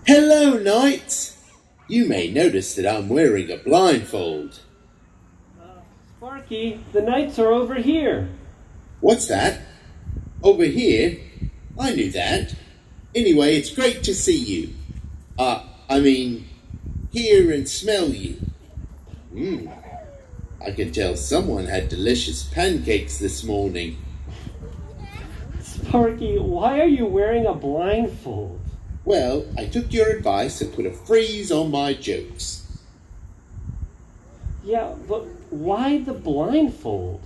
Hello, Knight! You may notice that I'm wearing a blindfold. Sparky, the knights are over here. What's that? Over here? I knew that. Anyway, it's great to see you. Hear and smell you. I can tell someone had delicious pancakes this morning. Sparky, why are you wearing a blindfold? Well, I took your advice and put a freeze on my jokes. Yeah, but why the blindfold?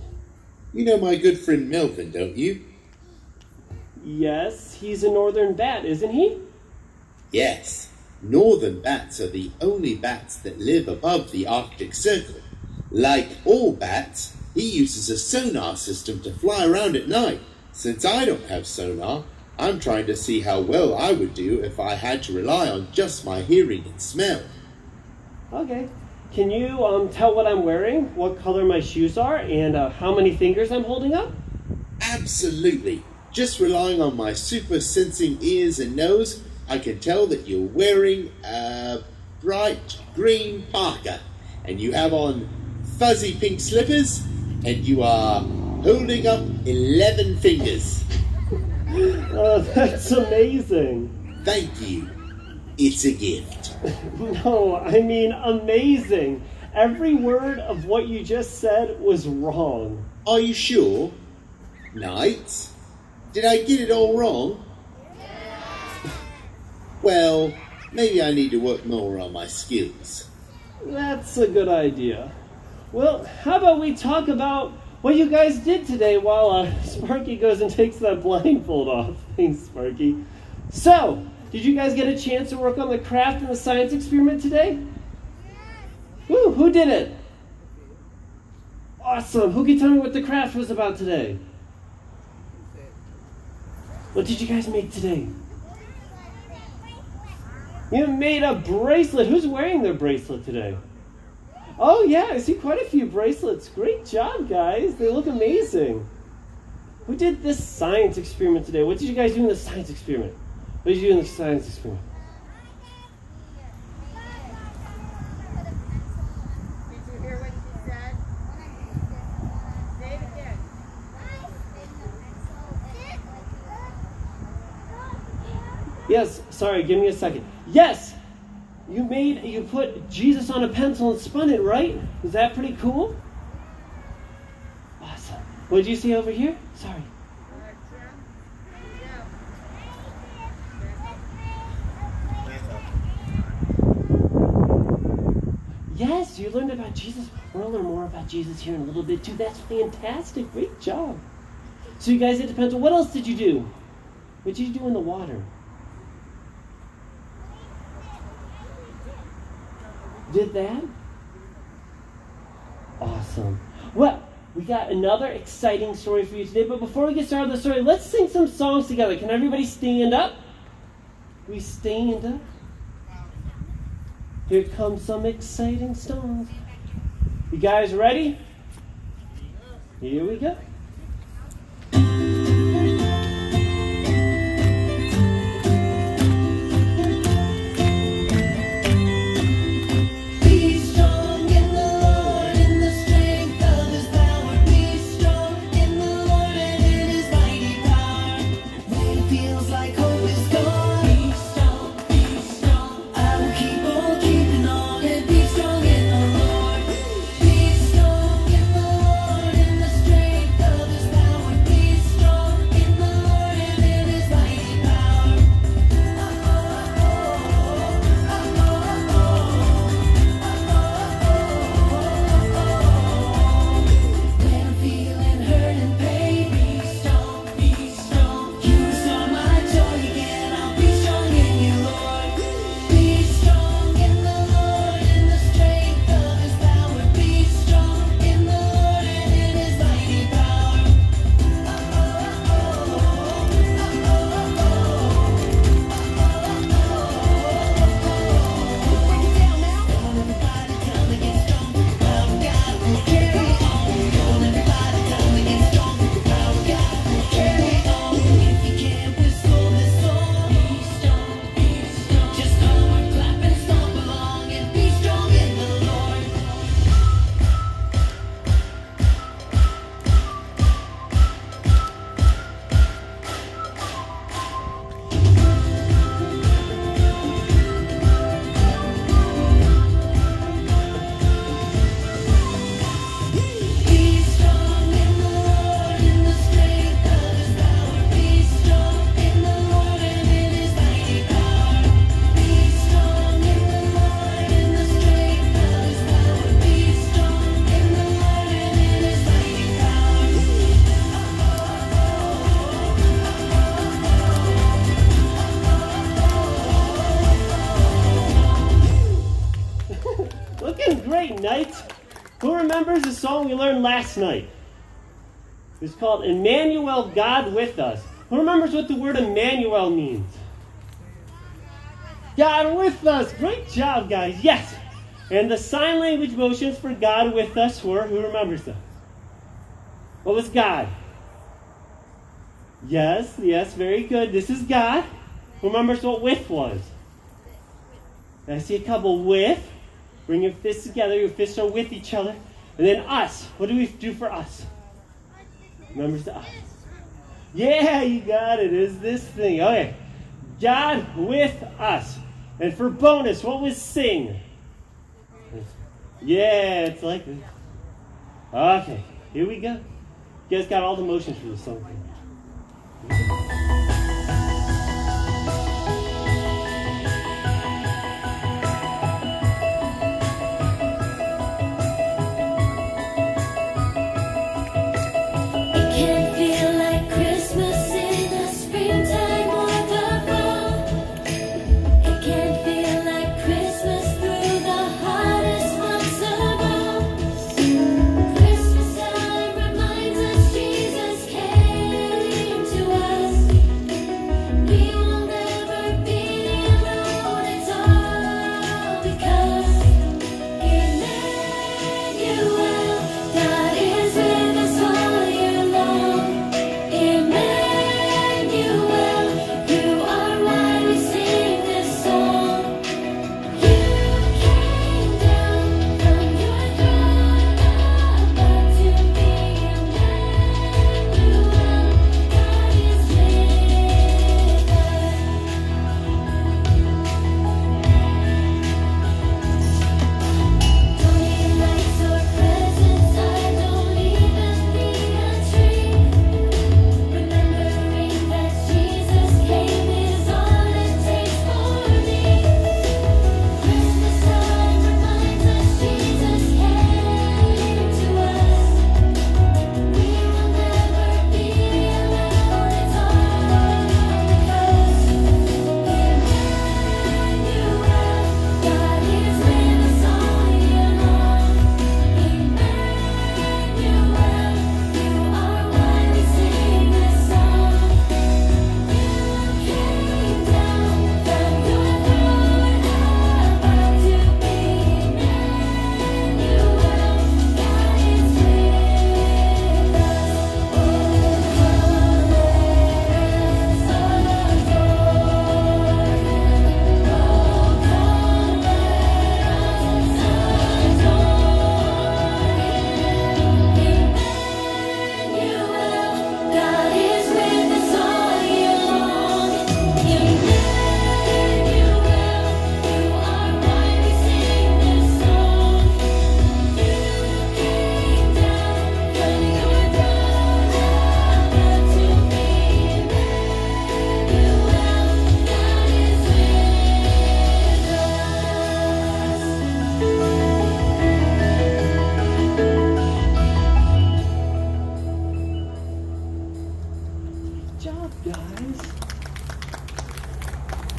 You know my good friend Melvin, don't you? Yes, he's a northern bat, isn't he? Yes, northern bats are the only bats that live above the Arctic Circle. Like all bats, he uses a sonar system to fly around at night. Since I don't have sonar, I'm trying to see how well I would do if I had to rely on just my hearing and smell. Okay. Can you tell what I'm wearing, what color my shoes are, and how many fingers I'm holding up? Absolutely. Just relying on my super sensing ears and nose, I can tell that you're wearing a bright green parka, and you have on fuzzy pink slippers, and you are holding up 11 fingers. Oh, that's amazing. Thank you. It's a gift. No, I mean amazing. Every word of what you just said was wrong. Are you sure? Knight? Did I get it all wrong? Well, maybe I need to work more on my skills. That's a good idea. Well, how about we talk about what you guys did today while Sparky goes and takes that blindfold off. Thanks, Sparky. So, did you guys get a chance to work on the craft and the science experiment today? Woo, who did it? Awesome. Who can tell me what the craft was about today? What did you guys make today? You made a bracelet. Who's wearing their bracelet today? Oh, yeah, I see quite a few bracelets. Great job, guys. They look amazing. Who did this science experiment today? What did you guys do in the science experiment? What did you do in the science experiment? Did you hear what she said? Say it again. Yes, sorry, give me a second. Yes! You put Jesus on a pencil and spun it, right? Was that pretty cool? Awesome. What did you see over here? Sorry. Yes, you learned about Jesus. We're going to learn more about Jesus here in a little bit too. That's fantastic. Great job. So you guys did the pencil. What else did you do? What did you do in the water? Did that? Awesome. Well, we got another exciting story for you today, but before we get started with the story, let's sing some songs together. Can everybody stand up? We stand up. Here comes some exciting songs. You guys ready? Here we go. remembers the song we learned last night? It's called Emmanuel, God with us. Who remembers what the word Emmanuel means? God with us. Great job, guys. Yes. And the sign language motions for God with us were, who remembers them? What was God? Yes, very good. This is God. Who remembers what with was? I see a couple with. Bring your fists together. Your fists are with each other. And then us. What do we do for us? Remembers the us. Yeah, you got it. It's this thing. Okay. God with us. And for bonus, what was sing? Yeah, it's like this. Okay, here we go. You guys got all the motions for this song.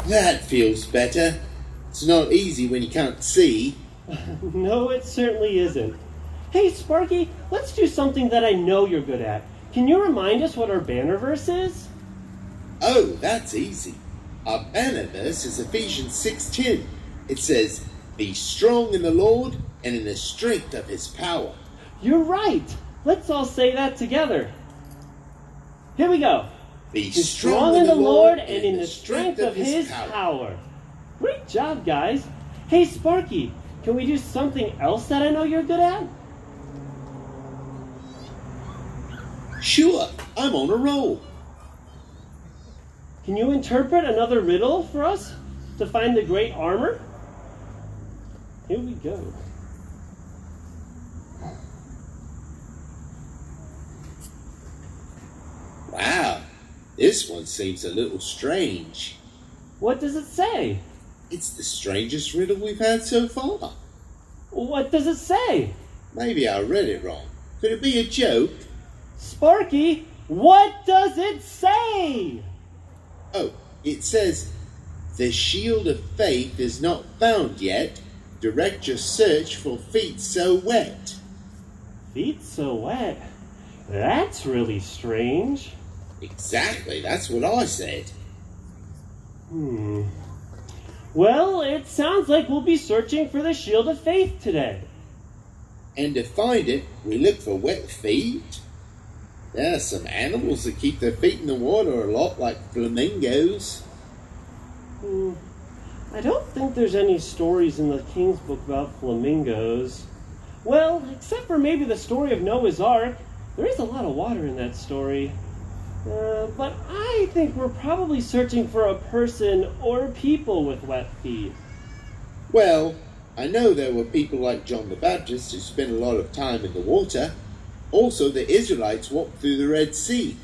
That feels better. It's not easy when you can't see. No, it certainly isn't. Hey, Sparky, let's do something that I know you're good at. Can you remind us what our banner verse is? Oh, that's easy. Our banner verse is Ephesians 6:10. It says, "Be strong in the Lord and in the strength of his power." You're right. Let's all say that together. Here we go. Be Be strong in the Lord and in the strength of his power. Great job, guys. Hey, Sparky, can we do something else that I know you're good at? Sure, I'm on a roll. Can you interpret another riddle for us to find the great armor? Here we go. Wow, this one seems a little strange. What does it say? It's the strangest riddle we've had so far. What does it say? Maybe I read it wrong. Could it be a joke? Sparky, what does it say? Oh, it says, "The shield of faith is not found yet. Direct your search for feet so wet." feet so wet. That's really strange. Exactly, that's what I said. Well, it sounds like we'll be searching for the shield of faith today. And to find it, we look for wet feet. There are some animals that keep their feet in the water a lot, like flamingos. I don't think there's any stories in the King's Book about flamingos. Well, except for maybe the story of Noah's Ark. There is a lot of water in that story. But I think we're probably searching for a person or people with wet feet. Well, I know there were people like John the Baptist who spent a lot of time in the water. Also, the Israelites walked through the Red Sea.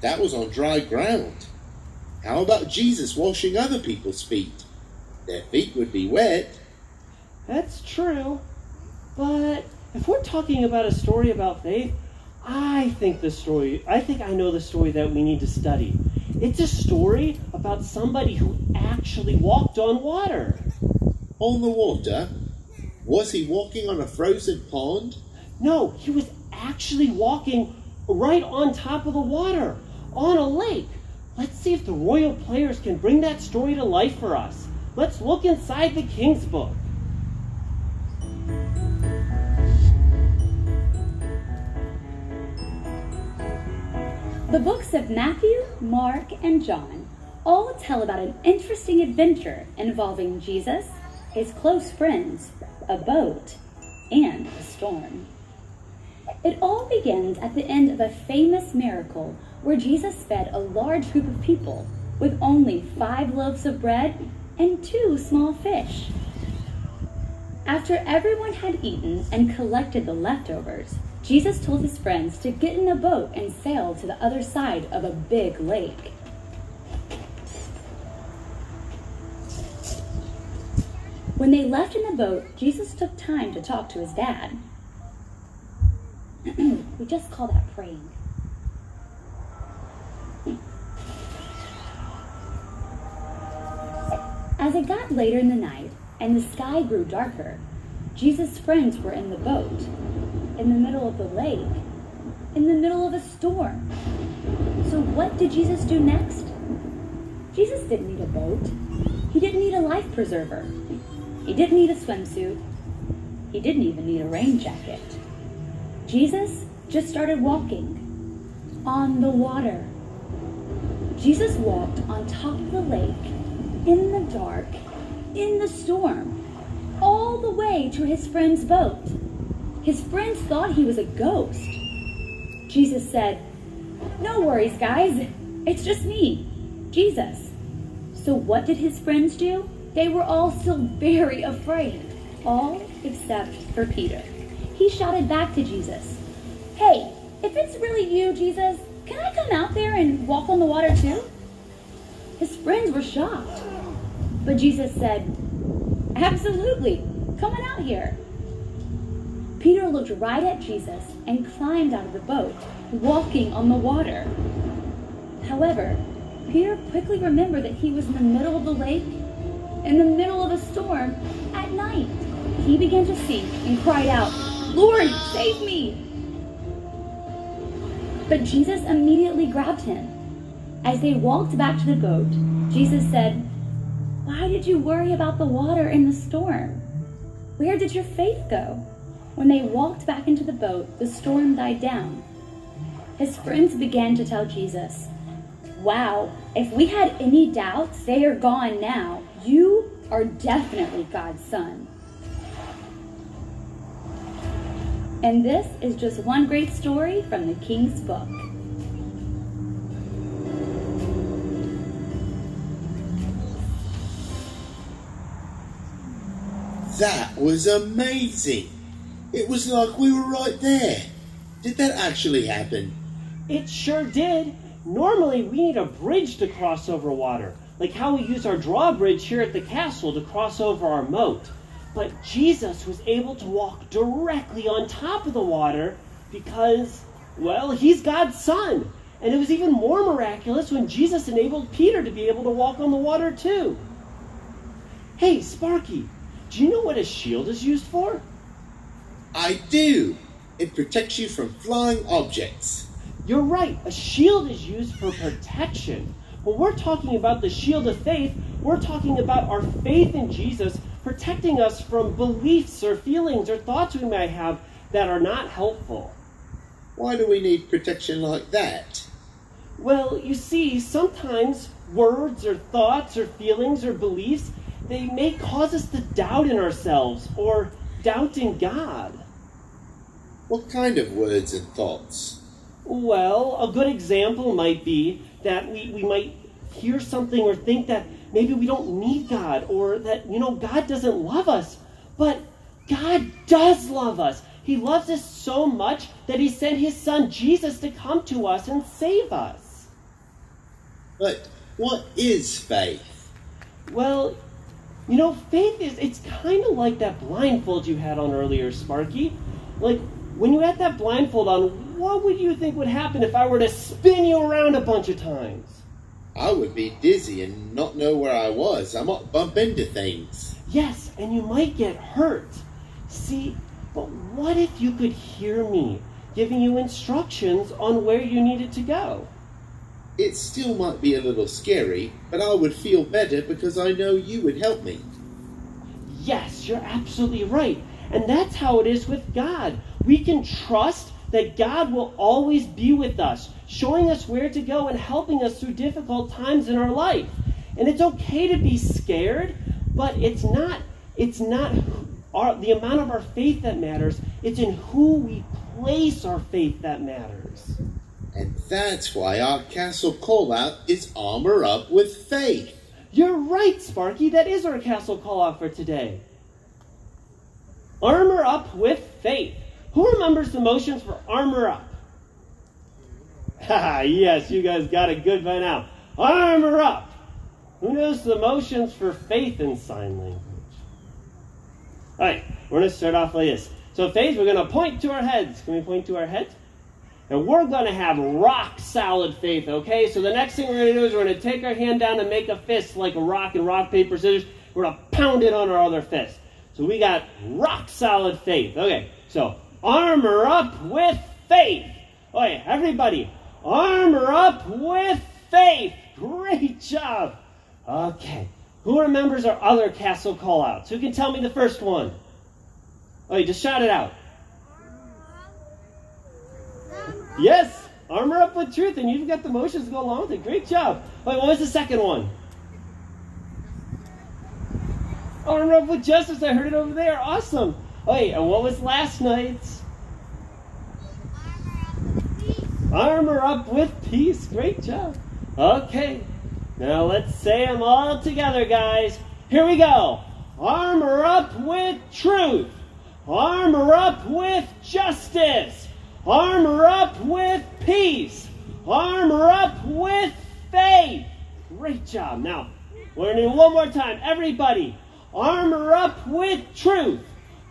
That was on dry ground. How about Jesus washing other people's feet? Their feet would be wet. That's true. But if we're talking about a story about faith, I think I know the story that we need to study. It's a story about somebody who actually walked on water. On the water? Was he walking on a frozen pond? No, he was actually walking right on top of the water, on a lake. Let's see if the royal players can bring that story to life for us. Let's look inside the King's Book. The books of Matthew, Mark, and John all tell about an interesting adventure involving Jesus, his close friends, a boat, and a storm. It all begins at the end of a famous miracle where Jesus fed a large group of people with only 5 loaves of bread and 2 small fish. After everyone had eaten and collected the leftovers, Jesus told his friends to get in a boat and sail to the other side of a big lake. When they left in the boat, Jesus took time to talk to his dad. We just call that praying. As it got later in the night and the sky grew darker, Jesus' friends were in the boat, in the middle of the lake, in the middle of a storm. So what did Jesus do next? Jesus didn't need a boat. He didn't need a life preserver. He didn't need a swimsuit. He didn't even need a rain jacket. Jesus just started walking on the water. Jesus walked on top of the lake, in the dark, in the storm, all the way to his friend's boat. His friends thought he was a ghost. Jesus said, "No worries, guys. It's just me, Jesus." So what did his friends do? They were all still very afraid, all except for Peter. He shouted back to Jesus, "Hey, if it's really you, Jesus, can I come out there and walk on the water too?" His friends were shocked. But Jesus said, "Absolutely, come on out here." Peter looked right at Jesus and climbed out of the boat, walking on the water. However, Peter quickly remembered that he was in the middle of the lake, in the middle of a storm, at night. He began to sink and cried out, "Lord, save me!" But Jesus immediately grabbed him. As they walked back to the boat, Jesus said, "Why did you worry about the water in the storm? Where did your faith go?" When they walked back into the boat, the storm died down. His friends began to tell Jesus, "Wow, if we had any doubts, they are gone now. You are definitely God's son." And this is just one great story from the King's Book. That was amazing. It was like we were right there. Did that actually happen? It sure did. Normally, we need a bridge to cross over water, like how we use our drawbridge here at the castle to cross over our moat. But Jesus was able to walk directly on top of the water because, well, he's God's son. And it was even more miraculous when Jesus enabled Peter to be able to walk on the water too. Hey, Sparky, do you know what a shield is used for? I do. It protects you from flying objects. You're right. A shield is used for protection. When we're talking about the shield of faith, we're talking about our faith in Jesus protecting us from beliefs or feelings or thoughts we may have that are not helpful. Why do we need protection like that? Well, you see, sometimes words or thoughts or feelings or beliefs, they may cause us to doubt in ourselves or doubt in God. What kind of words and thoughts? Well, a good example might be that we might hear something or think that maybe we don't need God, or that, God doesn't love us. But God does love us. He loves us so much that he sent his son Jesus to come to us and save us. But what is faith? Well, faith it's kind of like that blindfold you had on earlier, Sparky. Like, when you had that blindfold on, what would you think would happen if I were to spin you around a bunch of times? I would be dizzy and not know where I was. I might bump into things. Yes, and you might get hurt. See, but what if you could hear me giving you instructions on where you needed to go? It still might be a little scary, but I would feel better because I know you would help me. Yes, you're absolutely right. And that's how it is with God. We can trust that God will always be with us, showing us where to go and helping us through difficult times in our life. And it's okay to be scared, but it's not the amount of our faith that matters. It's in who we place our faith that matters. And that's why our castle call-out is Armor Up with Faith. You're right, Sparky. That is our castle call-out for today. Armor Up with Faith. Who remembers the motions for Armor Up? Haha, yes, you guys got it good by now. Armor Up. Who knows the motions for faith in sign language? All right, we're going to start off like this. So faith, we're going to point to our heads. Can we point to our heads? And we're going to have rock solid faith, okay? So the next thing we're going to do is we're going to take our hand down and make a fist like a rock and rock, paper, scissors. We're going to pound it on our other fist. So we got rock solid faith. Okay, so armor up with faith. Okay, everybody, armor up with faith. Great job. Okay, who remembers our other castle call-outs? Who can tell me the first one? Okay, just shout it out. Yes, armor up with truth, and you've got the motions to go along with it. Great job. Okay, what was the second one? Armor up with justice. I heard it over there. Awesome. Okay, and what was last night's? Armor up with peace. Great job. Okay, now let's say them all together, guys. Here we go. Armor up with truth. Armor up with justice. Armor up with peace. Armor up with faith. Great job. Now, we're going to do it one more time. Everybody, armor up with truth.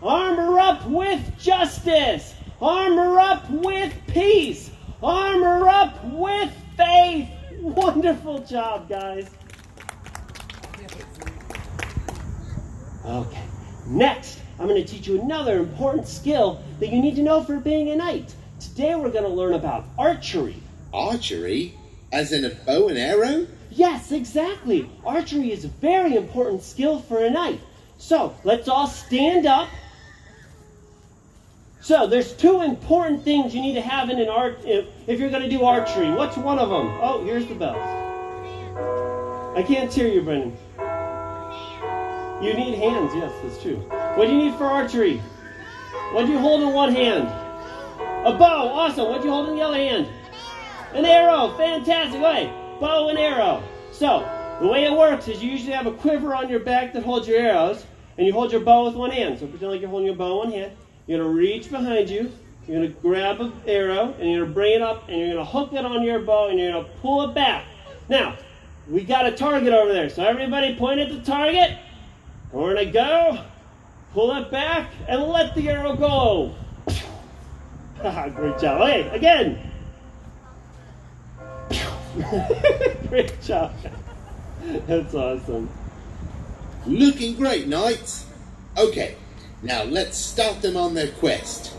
Armor up with justice. Armor up with peace. Armor up with faith. Wonderful job, guys. Okay, next, I'm going to teach you another important skill that you need to know for being a knight. Today we're going to learn about archery. Archery? As in a bow and arrow? Yes, exactly. Archery is a very important skill for a knight. So, let's all stand up. So, there's two important things you need to have in an if you're going to do archery. What's one of them? Oh, here's the bells. I can't hear you, Brendan. You need hands, yes, that's true. What do you need for archery? What do you hold in one hand? A bow, awesome. What do you hold in the other hand? An arrow, fantastic. Okay, bow and arrow. So, the way it works is you usually have a quiver on your back that holds your arrows, and you hold your bow with one hand. So pretend like you're holding your bow in one hand. You're going to reach behind you, you're going to grab an arrow, and you're going to bring it up, and you're going to hook it on your bow, and you're going to pull it back. Now, we got a target over there, so everybody point at the target. We're going to go, pull it back, and let the arrow go. Great job. Okay, again. Great job. That's awesome. Looking great, knights. Okay, now let's start them on their quest.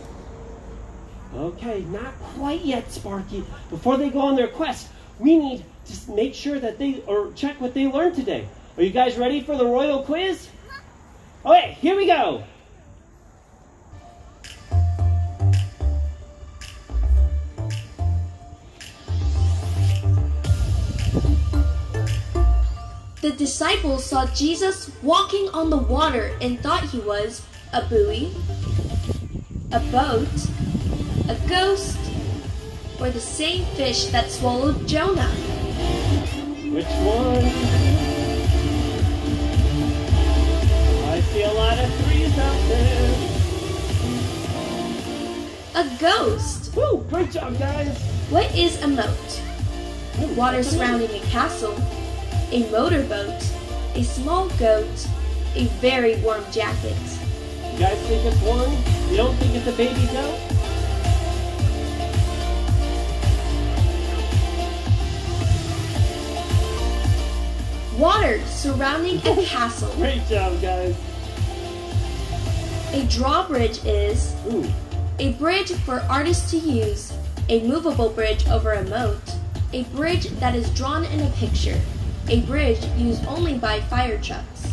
Okay, not quite yet, Sparky. Before they go on their quest, we need to make sure that check what they learned today. Are you guys ready for the royal quiz? Okay, here we go. The disciples saw Jesus walking on the water and thought he was a buoy, a boat, a ghost, or the same fish that swallowed Jonah. Which one? I see a lot of threes out there. A ghost. Woo, great job, guys. What is a moat? Water surrounding a castle, a motorboat, a small goat, a very warm jacket. You guys think it's one? You don't think it's a baby goat? Water surrounding a castle. Great job, guys. A drawbridge is a bridge for artists to use, a movable bridge over a moat, a bridge that is drawn in a picture, a bridge used only by fire trucks.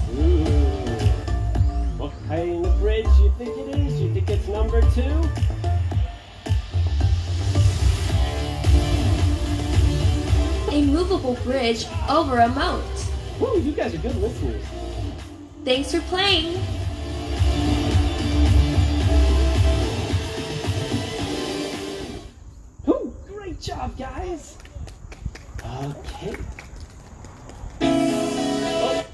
What kind of bridge you think it is? You think it's number 2? A movable bridge over a moat. Woo, you guys are good listeners. Thanks for playing. Woo, great job, guys. Okay. Oh,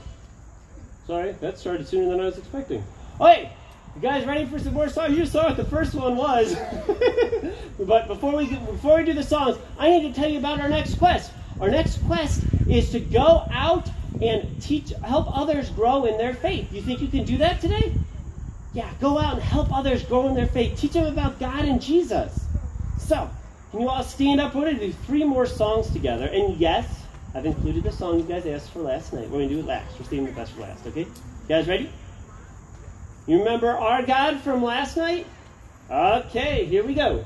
sorry, that started sooner than I was expecting. Okay, you guys ready for some more songs? You saw what the first one was. But before we do the songs, I need to tell you about our next quest. Our next quest is to go out and help others grow in their faith. You think you can do that today? Yeah, go out and help others grow in their faith. Teach them about God and Jesus. So, can you all stand up? We're going to do 3 more songs together. And yes, I've included the song you guys asked for last night. We're going to do it last. We're saving the best for last, okay? You guys ready? You remember Our God from last night? Okay, here we go.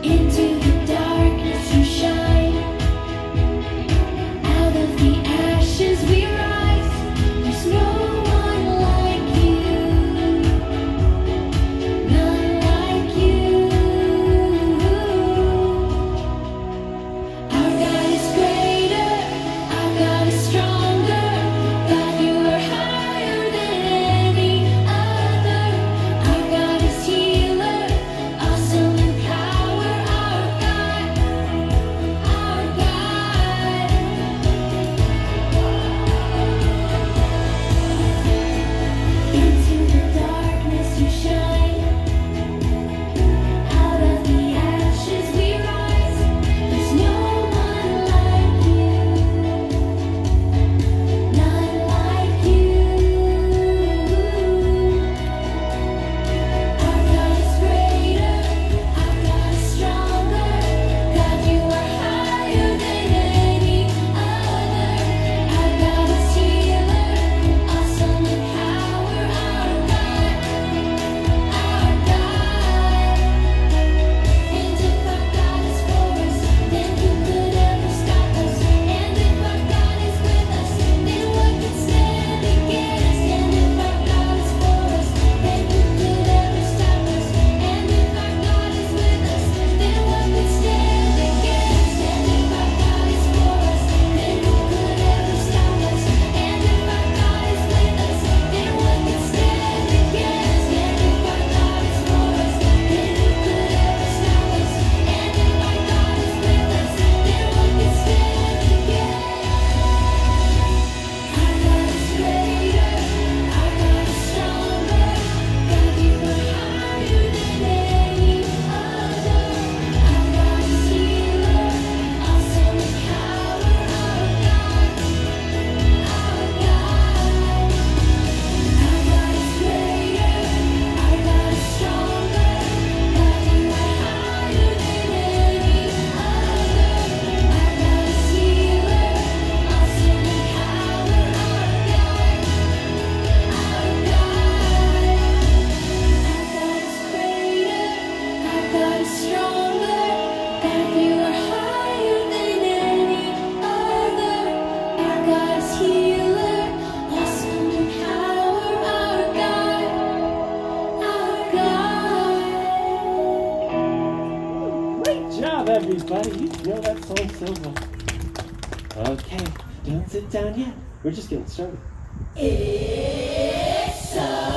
Into the darkness you shine. everybody. You know that song so well. Okay, don't sit down yet. We're just getting started. It's so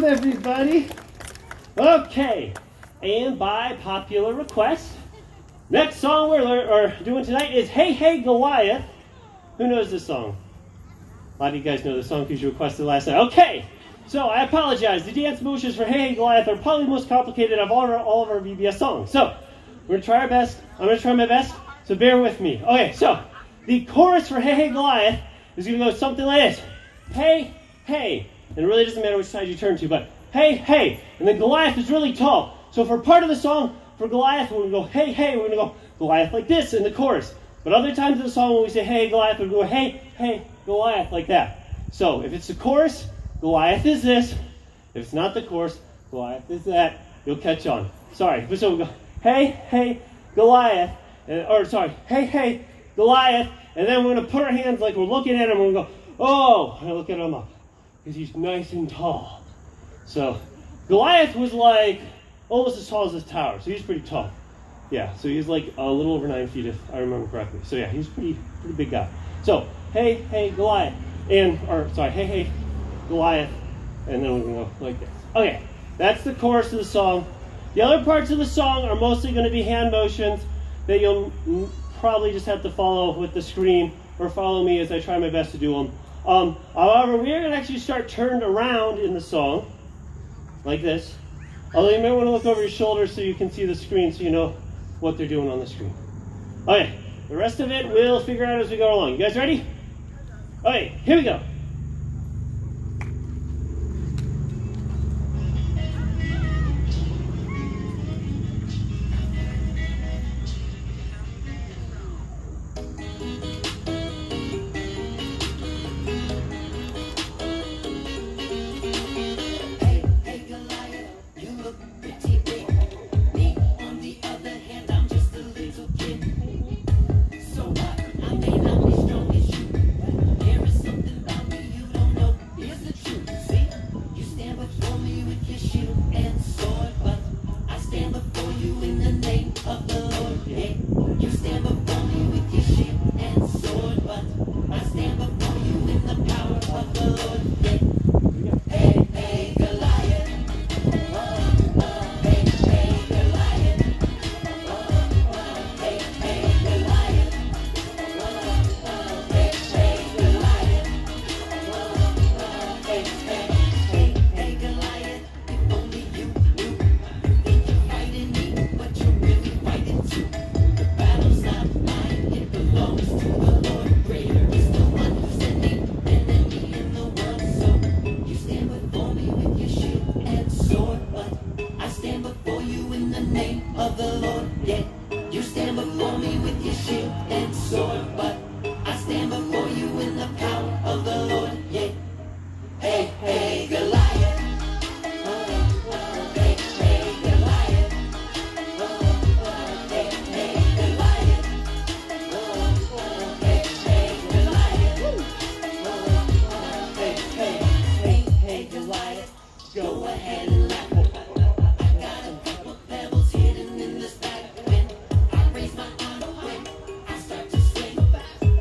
everybody. Okay, and by popular request, next song we're doing tonight is Hey Hey Goliath. Who knows this song? A lot of you guys know this song because you requested last night. Okay, so I apologize. The dance motions for Hey Hey Goliath are probably the most complicated of all of our VBS songs. So we're going to try our best. I'm going to try my best, so bear with me. Okay, so the chorus for Hey Hey Goliath is going to go something like this. Hey, hey. And it really doesn't matter which side you turn to, but hey, hey. And then Goliath is really tall. So for part of the song, for Goliath, we're going to go hey, hey. We're going to go Goliath like this in the chorus. But other times in the song, when we say hey, Goliath, we're going to go hey, hey, Goliath like that. So if it's the chorus, Goliath is this. If it's not the chorus, Goliath is that. You'll catch on. Sorry. So we go hey, hey, Goliath. Hey, hey, Goliath. And then we're going to put our hands like we're looking at him. And we're going to go, oh, and look at him up. Because he's nice and tall. So Goliath was like almost as tall as this tower. So he's pretty tall. Yeah, so he's like a little over 9 feet if I remember correctly. So yeah, he's pretty big guy. So hey, hey, Goliath. Hey, hey, Goliath. And then we're going to go like this. Okay, that's the chorus of the song. The other parts of the song are mostly going to be hand motions that you'll probably just have to follow with the screen or follow me as I try my best to do them. However, we are going to actually start turned around in the song, like this. Although you may want to look over your shoulder so you can see the screen so you know what they're doing on the screen. Okay, the rest of it we'll figure out as we go along. You guys ready? Okay, here we go. You stand before me with your shield Go ahead and laugh. I got a couple pebbles hidden in this bag. When I raise my arm, when I start to swing,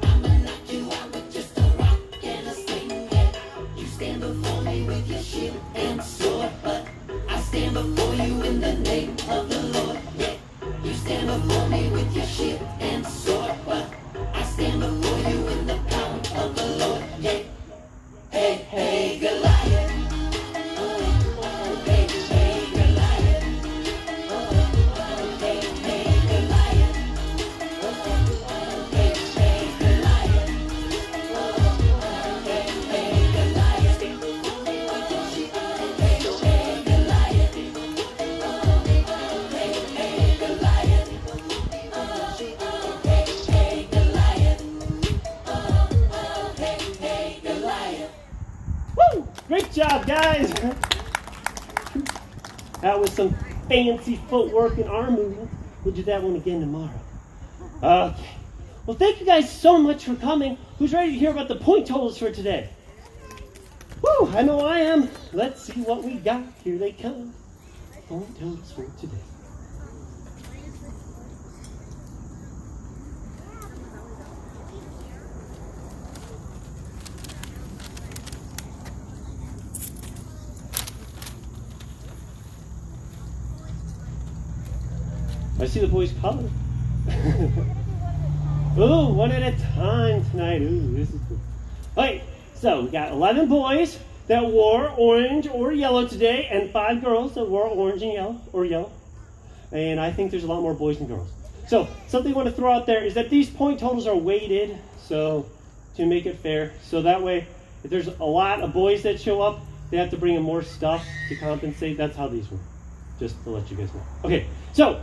I'ma knock you out with just a rock and a swing. Yeah. You stand before me with your shield and sword, but I stand before you in the name of the Lord. Yeah. You stand before me with your shield and sword, but I stand before you in the power of the Lord. Yeah. Hey, hey, Goliath. Oh, hey, hey, Goliath. Oh, hey, hey, Goliath. Oh, hey, hey, Goliath. Oh, hey, hey, Goliath. Hey, hey, Goliath. Oh, hey, hey, Goliath. Oh, hey, hey, Goliath. Oh, hey, hey, Goliath. Woo! Great job, guys! That was some fancy footwork and arm movement. We'll do that one again tomorrow. Okay. Well, thank you guys so much for coming. Who's ready to hear about the point totals for today? Woo! I know I am. Let's see what we got. Here they come. Point totals for today. I see the boys' color. Ooh, one at a time tonight. Ooh, this is cool. Okay, so we got 11 boys that wore orange or yellow today, and 5 girls that wore orange and yellow or yellow. And I think there's a lot more boys than girls. So something I want to throw out there is that these point totals are weighted, so to make it fair. So that way, if there's a lot of boys that show up, they have to bring in more stuff to compensate. That's how these work. Just to let you guys know. Okay, so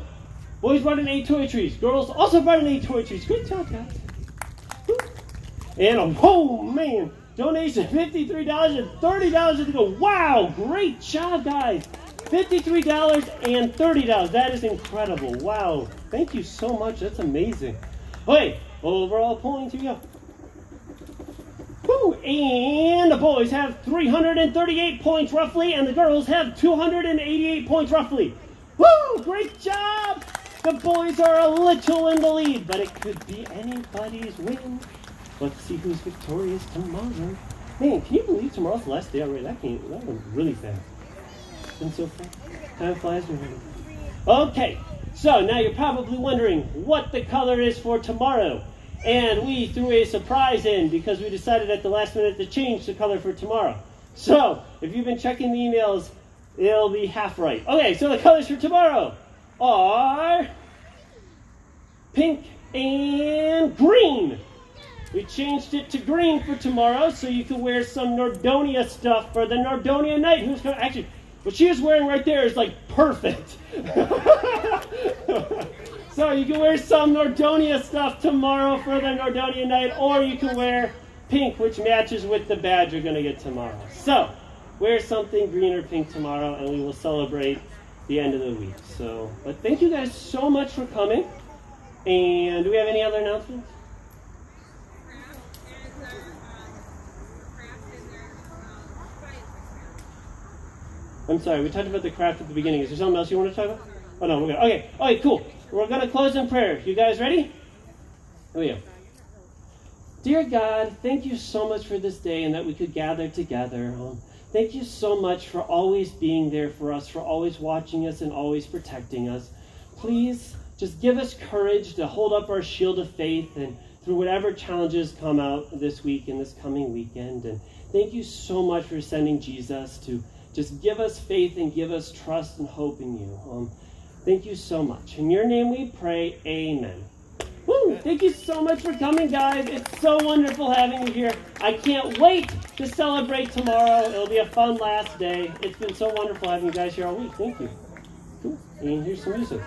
boys brought in 8 toiletries. Girls also brought in 8 toiletries. Good job, guys. Woo. And, oh, man, donation $53 and $30 to go. Wow, great job, guys. $53 and $30. That is incredible. Wow. Thank you so much. That's amazing. Okay, overall points. Here we go. Woo. And the boys have 338 points roughly, and the girls have 288 points roughly. Woo! Great job! The boys are a little in the lead, but it could be anybody's win. Let's see who's victorious tomorrow. Man, can you believe tomorrow's the last day already? That went really fast. It's been so fast. Time flies when you're having. Okay, so now you're probably wondering what the color is for tomorrow. And we threw a surprise in because we decided at the last minute to change the color for tomorrow. So, if you've been checking the emails, it'll be half right. Okay, so the colors for tomorrow are pink and green. We changed it to green for tomorrow so you can wear some Nordonia stuff for the Nordonia night. Who's going to actually, what she is wearing right there is like perfect. So you can wear some Nordonia stuff tomorrow for the Nordonia night, or you can wear pink, which matches with the badge you're going to get tomorrow. So wear something green or pink tomorrow, and we will celebrate the end of the week. So, but thank you guys so much for coming. And do we have any other announcements? I'm sorry, we talked about the craft at the beginning. Is there something else you want to talk about? Oh, no, we're good. Okay, cool. We're going to close in prayer. You guys ready? Here we go. Dear God, thank you so much for this day and that we could gather together. Thank you so much for always being there for us, for always watching us and always protecting us. Please just give us courage to hold up our shield of faith and through whatever challenges come out this week and this coming weekend. And thank you so much for sending Jesus to just give us faith and give us trust and hope in you. Thank you so much. In your name we pray, amen. Woo! Thank you so much for coming, guys. It's so wonderful having you here. I can't wait to celebrate tomorrow. It'll be a fun last day. It's been so wonderful having you guys here all week. Thank you. Cool. And here's some music.